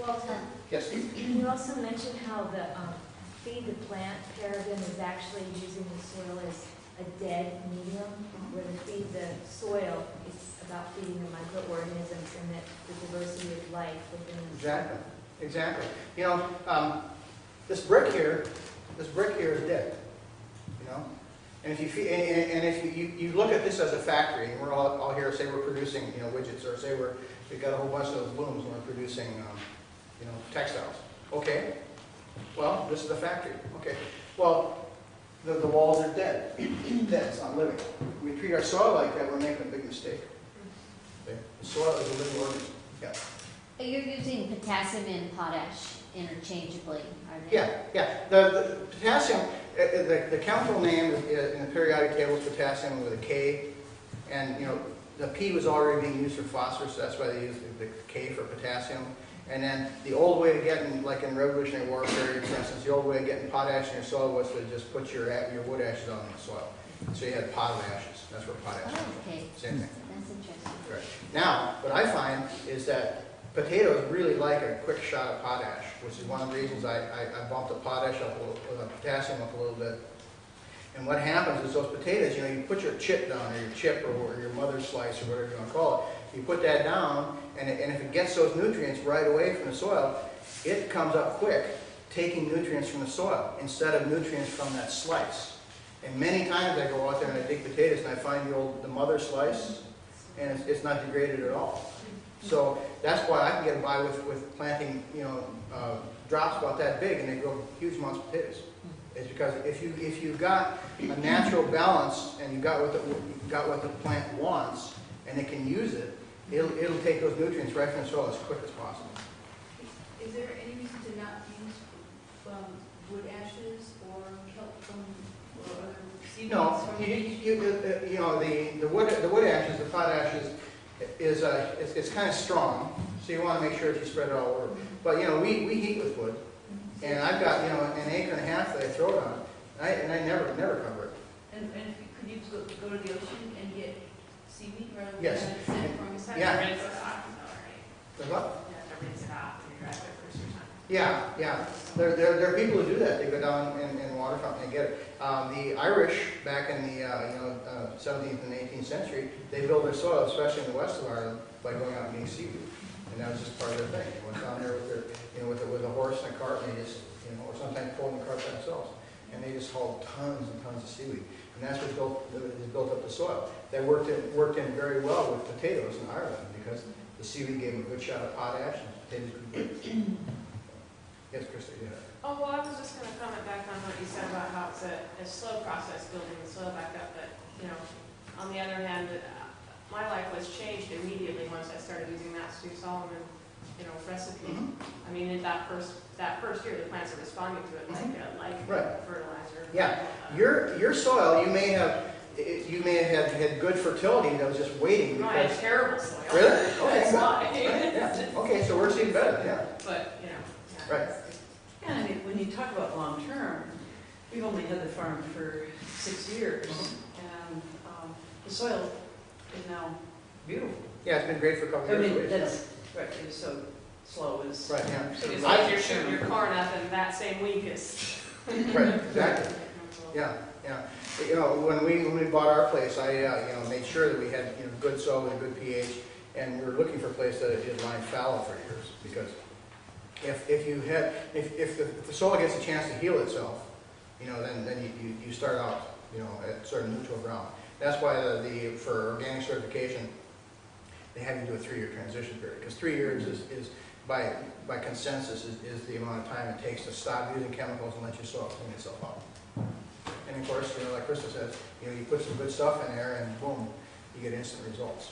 Walter, Yes? you also mentioned how the feed the plant paradigm is actually using the soil as a dead medium, where the feed the soil is about feeding the microorganisms and that the diversity of life within the Exactly. Exactly. You know, this brick here is dead. You know, and if you you look at this as a factory, and we're all here, say we're producing widgets, or say we've got a whole bunch of those looms and we're producing textiles. Okay. Well, this is the factory. Okay. Well, the walls are dead. Dead. It's not living. We treat our soil like that, we're making a big mistake. Okay? The soil is a living organism. Yeah. You're using potassium and potash interchangeably, are they? Yeah. The potassium, the chemical name in the periodic table is potassium with a K, and the P was already being used for phosphorus, so that's why they used the K for potassium. And then the old way of getting, like in Revolutionary War period, for instance, the old way of getting potash in your soil was to just put your wood ashes on the soil. So you had pot of ashes. That's where potash comes from. Okay. Same thing. That's interesting. Right. Now, what I find is that potatoes really like a quick shot of potash, which is one of the reasons I bumped the potash up the potassium up a little bit. And what happens is those potatoes, you put your chip down, or your chip, or your mother's slice, or whatever you want to call it. You put that down, and if it gets those nutrients right away from the soil, it comes up quick, taking nutrients from the soil instead of nutrients from that slice. And many times I go out there and I dig potatoes and I find the mother slice, and it's not degraded at all. So that's why I can get by with planting, drops about that big, and they grow huge amounts of potatoes. It's because if you've got a natural balance and you've got what the plant wants, and it can use it, it'll take those nutrients right from the soil as quick as possible. Is there any reason to not use wood ashes or kelp or other seeds? No, the wood ashes, the pot ashes, it's kind of strong, so you want to make sure that you spread it all over. But we heat with wood, and I've got an acre and a half that I throw it on, and I never cover it. And could you go to the ocean and get seaweed rather than Yes. send it from the Yeah. Rinse it off, right? The what? You have to rinse it off when you drive it first time. Yeah. There are people who do that. They go down in waterfront and they get it. The Irish, back in the 17th and 18th century, they built their soil, especially in the west of Ireland, by going out and getting seaweed. And that was just part of their thing. They went down there with a horse and a cart, and they just, or sometimes pulling the cart by themselves. And they just hauled tons and tons of seaweed. And that's what built up the soil. That worked in very well with potatoes in Ireland, because the seaweed gave them a good shot of potash, and potatoes grew good. Yes, Krista, yeah. Oh, well, I was just going to comment back on what you said about how it's a slow process building the soil back up, but, on the other hand, my life was changed immediately once I started using that Stu Solomon, recipe. I mean, in that first year, the plants are responding to it like Right. fertilizer. Yeah, your soil, you may have had good fertility that was just waiting. No, I had terrible soil. Really? Okay. That's why. Yeah. Okay, so we're seeing better. Yeah. But, Right. And I mean, when you talk about long-term, we've only had the farm for 6 years, and the soil is now beautiful. Yeah, it's been great for a couple I of mean, years. that's, right, it was so slow, it's. Right, yeah. It's like you're shooting your corn up and that same week is. Right, exactly. Yeah. When we bought our place, I made sure that we had good soil with a good pH, and we were looking for a place that had lined fallow for years, because if the soil gets a chance to heal itself, then you start out at sort of neutral ground. That's why for organic certification, they have you do a 3-year transition period, because 3 years is by consensus is the amount of time it takes to stop using chemicals and let your soil clean itself up. And of course, like Krista says, you put some good stuff in there, and boom, you get instant results.